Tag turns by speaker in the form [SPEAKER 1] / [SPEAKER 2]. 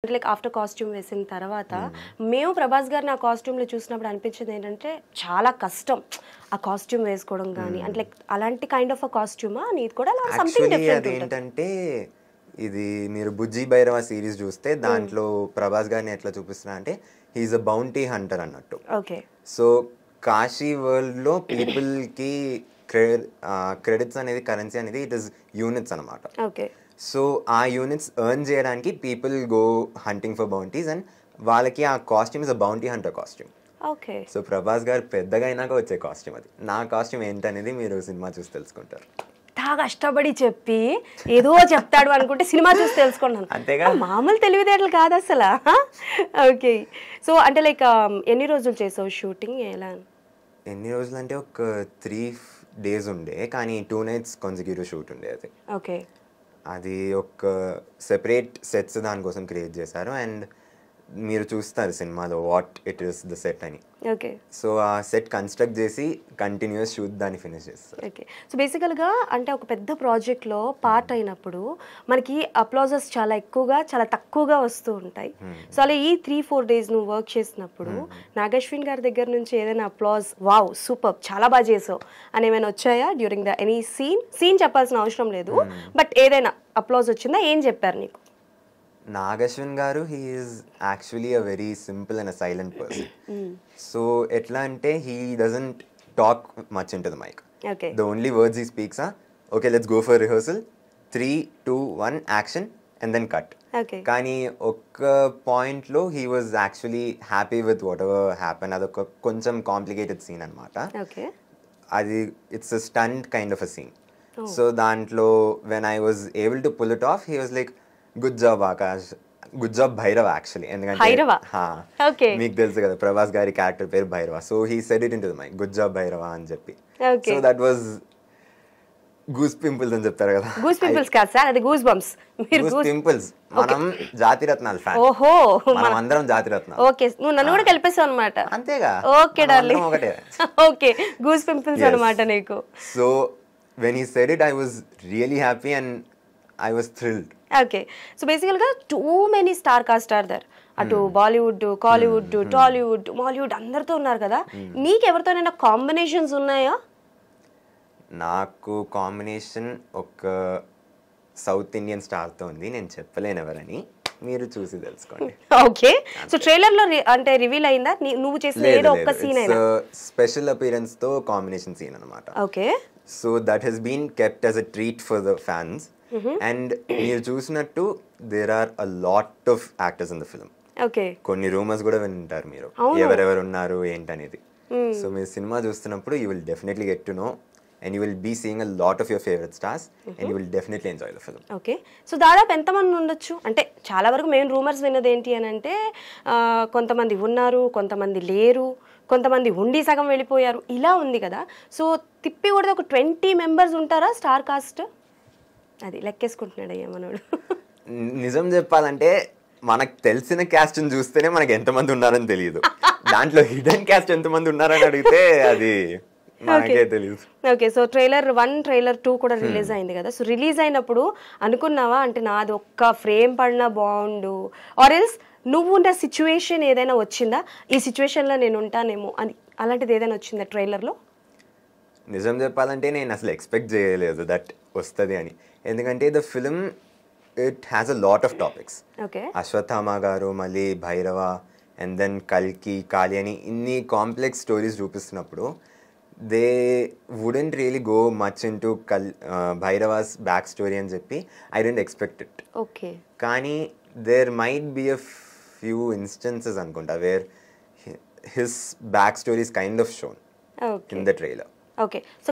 [SPEAKER 1] Like after costume వేసిన తర్వాత మేము ప్రభాస్ గారిని ఆ కాస్ట్యూమ్లో చూసినప్పుడు అనిపించింది ఏంటంటే చాలా కష్టం ఆ కాస్ట్యూమ్ వేసుకోవడం కానీ అంటే లైక్ అలాంటి కైండ్ ఆఫ్ అ కాస్ట్యూమా నీది కూడా సంథింగ్ డిఫరెంట్
[SPEAKER 2] ఏంటంటే ఇది మీరు బుజ్జి భైరవ సిరీస్ చూస్తే దాంట్లో ప్రభాస్ గారిని ఎట్లా చూపిస్తున్నా అంటే హీఈస్ అ బౌంటీ హంటర్ అన్నట్టు.
[SPEAKER 1] ఓకే,
[SPEAKER 2] సో కాశీ వరల్డ్ లో పీపుల్ కి క్రెడిట్స్ అనేది కరెన్సీ అనేది ఇట్ ఇస్ యూనిట్స్ అనమాట.
[SPEAKER 1] ఓకే,
[SPEAKER 2] సో ఆ యూనిట్స్ ఎర్న్ చేయడానికి people go hunting for bounties and వాళ్ళకి ఆ costume is a bounty hunter costume.
[SPEAKER 1] Okay.
[SPEAKER 2] So Prabhas గారు పెద్దగా అయినాక వచ్చే కాస్ట్యూమ్ అది. నా కాస్ట్యూమ్ ఏంటనేది మీరు సినిమా చూసి తెలుసుకుంటారు.
[SPEAKER 1] కష్టపడి చెప్పి ఏదో చెప్తాడు అనుకుంటే సినిమా చూసి తెలుసుకున్నాను.
[SPEAKER 2] అంతేగా,
[SPEAKER 1] మామూలు తెలివితేటలు కాదు అసలు. ఓకే, సో అంటే లైక్ ఎన్ని రోజులు చేసావు షూటింగ్? ఎలా
[SPEAKER 2] ఎన్ని రోజులు అంటే ఒక 3 days ఉండే, కానీ 2 nights కాన్సిక్యూటివ్ షూట్ ఉండే. అది
[SPEAKER 1] ఓకే,
[SPEAKER 2] అది ఒక సెపరేట్ సెట్స్ దానికోసం క్రియేట్ చేశారు అండ్ మీరు చూస్తారు సినిమాలో what it is the set అని.
[SPEAKER 1] ఓకే,
[SPEAKER 2] సో ఆ సెట్ కన్స్ట్రక్ట్ చేసి కంటిన్యూస్ షూట్ దాన్ని ఫినిష్ చేస్తారు.
[SPEAKER 1] ఓకే, సో బేసికల్గా అంటే ఒక పెద్ద ప్రాజెక్ట్లో పార్ట్ అయినప్పుడు మనకి అప్లాజెస్ చాలా ఎక్కువగా చాలా తక్కువగా వస్తూ ఉంటాయి. సో అలా ఈ 3-4 days నువ్వు వర్క్ చేసినప్పుడు నాగశ్విన్ గారి దగ్గర నుంచి ఏదైనా అప్లాజ్ వావ్ సూపర్ చాలా బాగా చేసావు అని ఏమైనా వచ్చాయా డ్యూరింగ్ ద ఎనీ సీన్ చెప్పాల్సిన అవసరం లేదు, బట్ ఏదైనా అప్లాజ్ వచ్చిందా? ఏం చెప్పారు నీకు?
[SPEAKER 2] నాగశ్విన్ గారు he is actually a very simple and a silent person. So ఎట్లా అంటే he doesn't talk much in to the mic. The only words he speaks are okay let's go for rehearsal 3, 2, 1 action and then cut. కానీ ఒక్క పాయింట్లో he was actually happy with what ever happen. అదొక కొంచెం complicated scene అనమాట. అది it's a stunt kind of a scene. So దాంట్లో when I was able to pull it off he was like good job Akash, good job Bhairava actually. ఎందుకంటే మీకు తెలుసు కదా ప్రభాస్ గారి క్యారెక్టర్ పేరు Bhairava. So he said it in to mic good job Bhairava అని చెప్పి. So that was goose pimples అని చెప్తారు కదా.
[SPEAKER 1] గూస్ పింపుల్స్ కాదు సార్, అది గూస్ బంప్స్.
[SPEAKER 2] Goose pimples. మనం జాతిరత్నాలు ఫ్యాన్.
[SPEAKER 1] ఓహో,
[SPEAKER 2] మనం అందరం జాతిరత్నాలు.
[SPEAKER 1] ఓకే, నువ్వు నన్ను కూడా కలిపేసావు అన్నమాట.
[SPEAKER 2] అంతేగా.
[SPEAKER 1] ఓకే డార్లింగ్,
[SPEAKER 2] ఒకటే.
[SPEAKER 1] ఓకే, గూస్ పింపుల్స్ అన్నమాట నీకు.
[SPEAKER 2] So when he said it I was really happy and I was thrilled.
[SPEAKER 1] Okay, so బేసికల్గా too many star cast are there. అటు బాలీవుడ్, కాలీవుడ్, టాలీవుడ్, మాలీవుడ్ అందరితో ఉన్నారు కదా. నీకు ఎవరితోనైనా కాంబినేషన్స్ ఉన్నాయా?
[SPEAKER 2] నాకు కాంబినేషన్ ఒక సౌత్ ఇండియన్ స్టార్తో ఉంది, నేను చెప్పలేను ఎవరని, మీరు చూసి తెలుసుకోండి.
[SPEAKER 1] ఓకే, సో ట్రైలర్ లో అంటే రివీల్ అయిందా నువ్వు చేసిన ఏదో ఒక్క సీన్ అయినా?
[SPEAKER 2] స్పెషల్ అపియరెన్స్ తో కాంబినేషన్ సీన్ అన్నమాట.
[SPEAKER 1] Okay,
[SPEAKER 2] so that has been kept as a treat for the fans. And మీరు చూసినట్టు there are a lot of actors in the film.
[SPEAKER 1] Okay,
[SPEAKER 2] కొన్ని రూమర్స్ కూడా వింటారు మీరు ఎవరెవరు ఉన్నారు ఏంటనేది. సో మీరు సినిమా చూస్తున్నప్పుడు you will definitely get to know and you will be seeing a lot of your favorite stars and you will definitely enjoy the film.
[SPEAKER 1] Okay, so దాదాపు ఎంతమంది ఉండొచ్చు? అంటే చాలా వరకు మేము రూమర్స్ విన్నది ఏంటి అని అంటే కొంతమంది ఉన్నారు, కొంతమంది లేరు, కొంతమంది ఉండి సగం వెళ్ళిపోయారు, ఇలా ఉంది కదా. సో తిప్పి కూడా ఒక 20 members ఉంటారా స్టార్ కాస్ట్? అది లెక్కేసుకుంటున్నాడు అయ్యమ్మనోడు.
[SPEAKER 2] నిజం చెప్పాలంటే మనకు తెలిసిన క్యాస్ట్ చూస్తేనే మనకి ఎంతమంది ఉన్నారని తెలియదు. దాంట్లో హిడెన్ క్యాస్ట్ ఎంతమంది ఉన్నారని అడిగితే అది
[SPEAKER 1] ఓకే, సో ట్రైలర్ 1, ట్రైలర్ 2 కూడా రిలీజ్ అయింది కదా. సో రిలీజ్ అయినప్పుడు అనుకున్నావా అంటే నాది ఒక్క ఫ్రేమ్ పడినా బాగుండు, ఆర్ ఎల్స్ నువ్వు ఉన్న సిచ్యువేషన్ ఏదైనా వచ్చిందా, ఈ సిచ్యువేషన్లో నేను ఉంటానేమో అని, అలాంటిది ఏదైనా వచ్చిందా ట్రైలర్లో?
[SPEAKER 2] నిజం చెప్పాలంటే నేను అసలు ఎక్స్పెక్ట్ చేయలేదు దట్ వస్తుంది అని. ఎందుకంటే the film it has a lot of topics. Ashwatthama గారు, మళ్ళీ భైరవ, అండ్ దెన్ కల్కి, కాళీ అని ఇన్ని కాంప్లెక్స్ స్టోరీస్ చూపిస్తున్నప్పుడు they wouldn't really go much into Bhairava's backstory అని చెప్పి I didn't expect it.
[SPEAKER 1] Okay.
[SPEAKER 2] కానీ there might be a few instances అనుకుంటా where his backstory is kind of shown in the trailer.
[SPEAKER 1] Okay. So